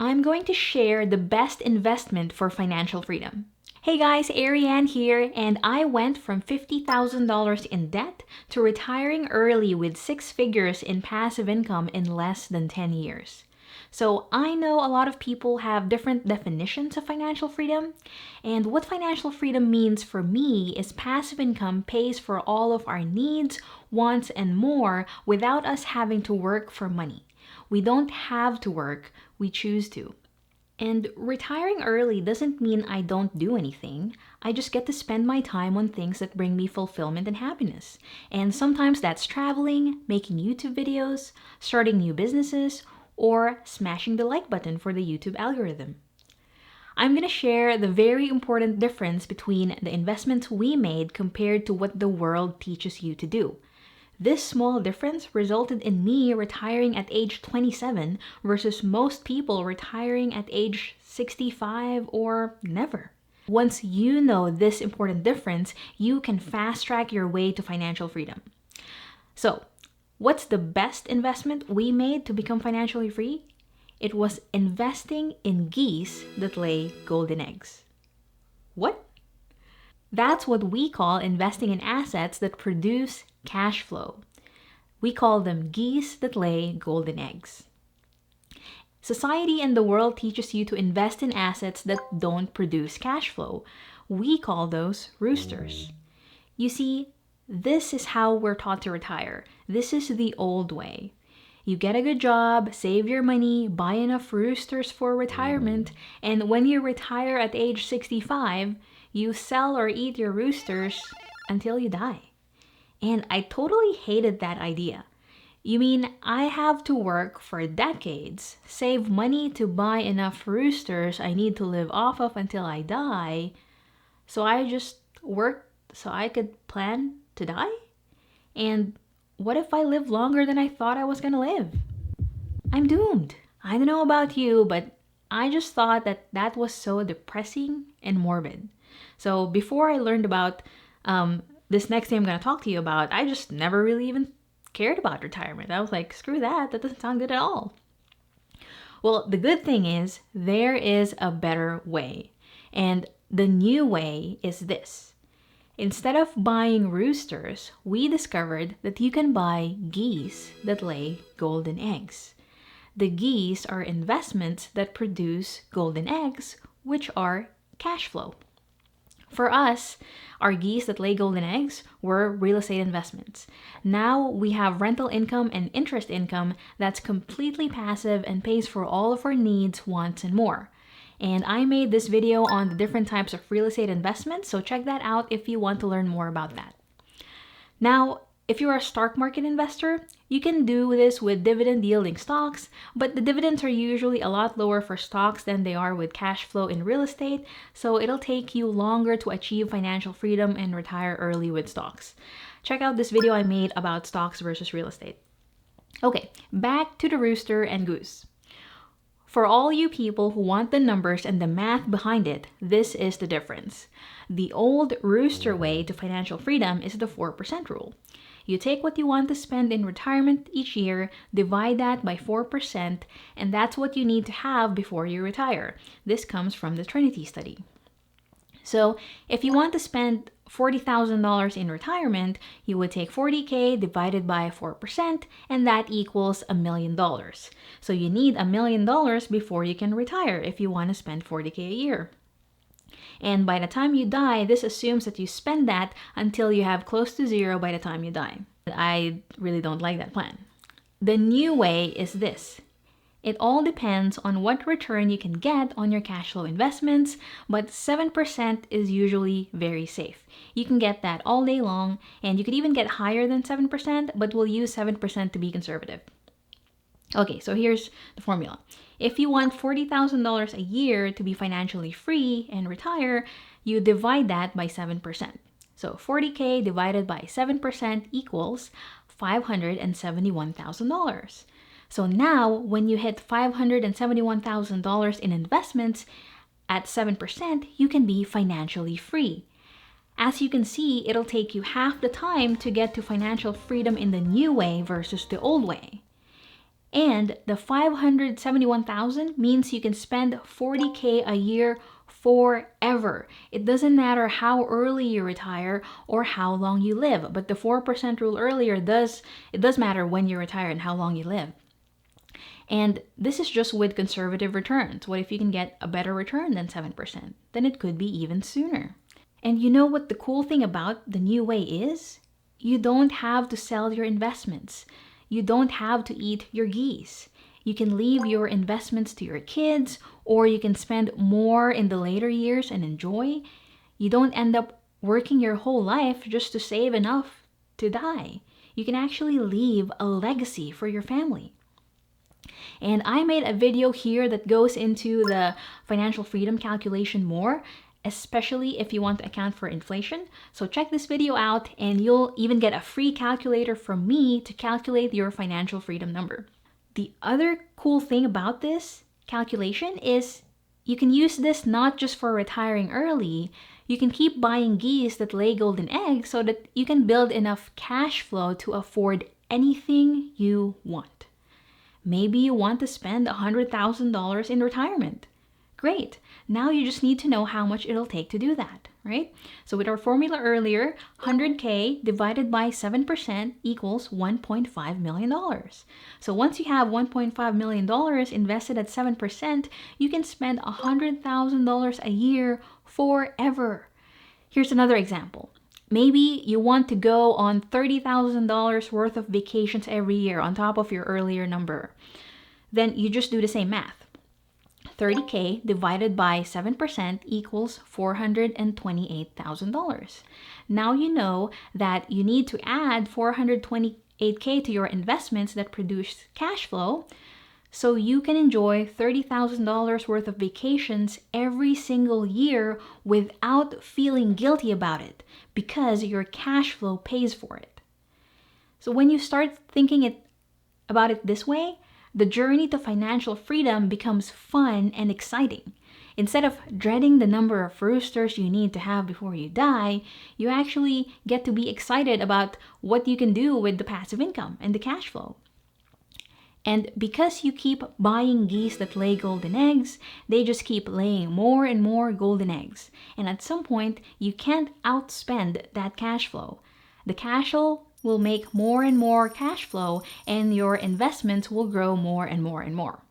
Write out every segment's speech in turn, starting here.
I'm going to share the best investment for financial freedom. Hey guys, Ariane here, and I went from $50,000 in debt to retiring early with 6 figures in passive income in less than 10 years. So I know a lot of people have different definitions of financial freedom, and what financial freedom means for me is passive income pays for all of our needs, wants, and more without us having to work for money. We don't have to work, we choose to. And retiring early doesn't mean I don't do anything. I just get to spend my time on things that bring me fulfillment and happiness. And sometimes that's traveling, making YouTube videos, starting new businesses, or smashing the like button for the YouTube algorithm. I'm going to share the very important difference between the investments we made compared to what the world teaches you to do. This small difference resulted in me retiring at age 27 versus most people retiring at age 65 or never. Once you know this important difference, you can fast track your way to financial freedom. So, what's the best investment we made to become financially free? It was investing in geese that lay golden eggs. What? That's what we call investing in assets that produce cash flow. We call them geese that lay golden eggs. Society and the world teaches you to invest in assets that don't produce cash flow. We call those roosters. You see, this is how we're taught to retire. This is the old way. You get a good job, save your money, buy enough roosters for retirement, and when you retire at age 65, you sell or eat your roosters until you die. And I totally hated that idea. You mean I have to work for decades, save money to buy enough roosters I need to live off of until I die, so I just worked so I could plan to die? And what if I live longer than I thought I was gonna live? I'm doomed. I don't know about you, but I just thought that was so depressing and morbid. So before I learned about this next thing I'm going to talk to you about, I just never really even cared about retirement. I was like, screw that. That doesn't sound good at all. Well, the good thing is there is a better way. And the new way is this. Instead of buying roosters, we discovered that you can buy geese that lay golden eggs. The geese are investments that produce golden eggs, which are cash flow. For us, our geese that lay golden eggs were real estate investments. Now we have rental income and interest income that's completely passive and pays for all of our needs, wants, and more. And I made this video on the different types of real estate investments, so check that out if you want to learn more about that. Now, if you're a stock market investor, you can do this with dividend yielding stocks, but the dividends are usually a lot lower for stocks than they are with cash flow in real estate, so it'll take you longer to achieve financial freedom and retire early with stocks. Check out this video I made about stocks versus real estate. Okay, back to the rooster and goose. For all you people who want the numbers and the math behind it, this is the difference. The old rooster way to financial freedom is the 4% rule. You take what you want to spend in retirement each year, divide that by 4%, and that's what you need to have before you retire. This comes from the Trinity study. So if you want to spend $40,000 in retirement, you would take $40K divided by 4%, and that equals $1 million. So you need $1 million before you can retire if you want to spend $40K a year. And by the time you die, this assumes that you spend that until you have close to zero by the time you die. I really don't like that plan. The new way is this. It all depends on what return you can get on your cash flow investments, but 7% is usually very safe. You can get that all day long, and you could even get higher than 7%, but we'll use 7% to be conservative. Okay, so here's the formula. If you want $40,000 a year to be financially free and retire, you divide that by 7%. So 40K divided by 7% equals $571,000. So now, when you hit $571,000 in investments at 7%, you can be financially free. As you can see, it'll take you half the time to get to financial freedom in the new way versus the old way. And the 571,000 means you can spend 40K a year forever. It doesn't matter how early you retire or how long you live, but the 4% rule earlier does matter when you retire and how long you live. And this is just with conservative returns. What if you can get a better return than 7%? Then it could be even sooner. And you know what the cool thing about the new way is? You don't have to sell your investments. You don't have to eat your geese. You can leave your investments to your kids, or you can spend more in the later years and enjoy. You don't end up working your whole life just to save enough to die. You can actually leave a legacy for your family. And I made a video here that goes into the financial freedom calculation more, especially if you want to account for inflation. So check this video out and you'll even get a free calculator from me to calculate your financial freedom number. The other cool thing about this calculation is you can use this not just for retiring early. You can keep buying geese that lay golden eggs so that you can build enough cash flow to afford anything you want. Maybe you want to spend $100,000 in retirement. Great. Now you just need to know how much it'll take to do that, right? So with our formula earlier, 100K divided by 7% equals $1.5 million. So once you have $1.5 million invested at 7%, you can spend $100,000 a year forever. Here's another example. Maybe you want to go on $30,000 worth of vacations every year on top of your earlier number. Then you just do the same math. 30K divided by 7% equals $428,000. Now you know that you need to add $428K to your investments that produce cash flow so you can enjoy $30,000 worth of vacations every single year without feeling guilty about it because your cash flow pays for it. So when you start thinking about it this way, the journey to financial freedom becomes fun and exciting. Instead of dreading the number of roosters you need to have before you die, you actually get to be excited about what you can do with the passive income and the cash flow. And because you keep buying geese that lay golden eggs, they just keep laying more and more golden eggs. And at some point, you can't outspend that cash flow. The cash flow will make more and more cash flow, and your investments will grow more and more and more.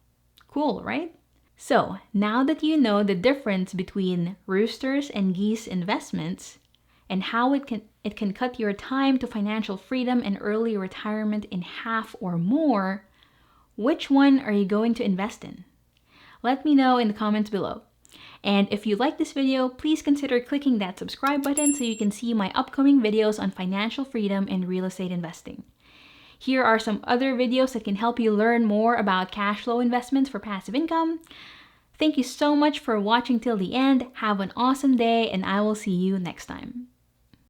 Cool, right? So now that you know the difference between roosters and geese investments and how it can cut your time to financial freedom and early retirement in half or more, which one are you going to invest in? Let me know in the comments below. And if you like this video, please consider clicking that subscribe button so you can see my upcoming videos on financial freedom and real estate investing. Here are some other videos that can help you learn more about cash flow investments for passive income. Thank you so much for watching till the end. Have an awesome day, and I will see you next time.